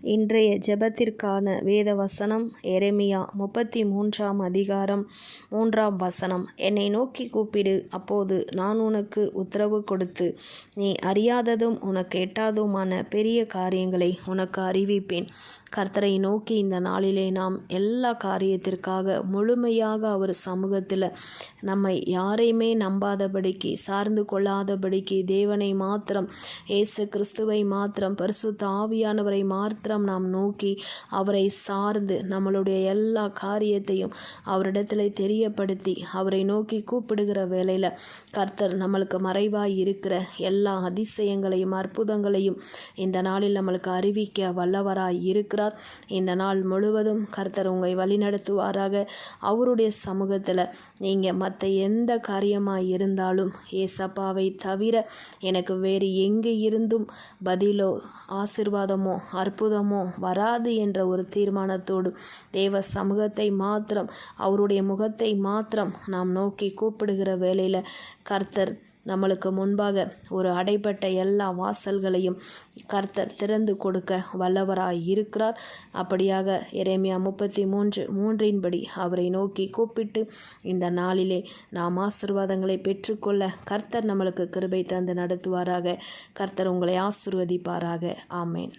இன்றைய ஜெபத்திற்கான வேத வசனம் எரேமியா 33 அதிகாரம் 3 என்னை நோக்கி கூப்பிடு, அப்போது நான் உனக்கு உத்தரவு கொடுத்து நீ அறியாததும் உனக்கு எட்டாததுமான பெரிய காரியங்களை உனக்கு அறிவிப்பேன். கர்த்தரை நோக்கி இந்த நாளிலே நாம் எல்லா காரியத்திற்காக முழுமையாக அவர் சமூகத்தில் நம்மை யாரையுமே நம்பாதபடிக்கு, சார்ந்து கொள்ளாதபடிக்கு, தேவனை மாத்திரம், இயேசு கிறிஸ்துவை மாத்திரம், பரிசுத்த ஆவியானவரை மாத்திரம் நாம் நோக்கி அவரை சார்ந்து நம்மளுடைய எல்லா காரியத்தையும் அவரிடத்தில் தெரியப்படுத்தி அவரை நோக்கி கூப்பிடுகிற வேளையில் கர்த்தர் நம்மளுக்கு மறைவாய் இருக்கிற எல்லா அதிசயங்களையும் அற்புதங்களையும் இந்த நாளில் நம்மளுக்கு அறிவிக்க வல்லவராய் இருக்கிறார். இந்த நாள் முழுவதும் கர்த்தர் உங்களை வழிநடத்துவாராக. அவருடைய சமூகத்தில் நீங்கள் மற்ற எந்த காரியமாக இருந்தாலும் ஏசப்பாவை தவிர எனக்கு வேறு எங்கே இருந்தும் பதிலோ ஆசீர்வாதமோ அற்புதமோ வராது என்ற ஒரு தீர்மானத்தோடு தேவ சமூகத்தை மாத்திரம், அவருடைய முகத்தை மாத்திரம் நாம் நோக்கி கூப்பிடுகிற வேளையில் கர்த்தர் நம்மளுக்கு முன்பாக ஒரு அடைபட்ட எல்லா வாசல்களையும் கர்த்தர் திறந்து கொடுக்க வல்லவராய் இருக்கிறார். அப்படியாக எரேமியா 33:3 அவரை நோக்கி கூப்பிட்டு இந்த நாளிலே நாம் ஆசீர்வாதங்களை பெற்றுக்கொள்ள கர்த்தர் நம்மளுக்கு கிருபை தந்து நடத்துவாராக. கர்த்தர் உங்களை ஆசீர்வதிப்பாராக. ஆமேன்.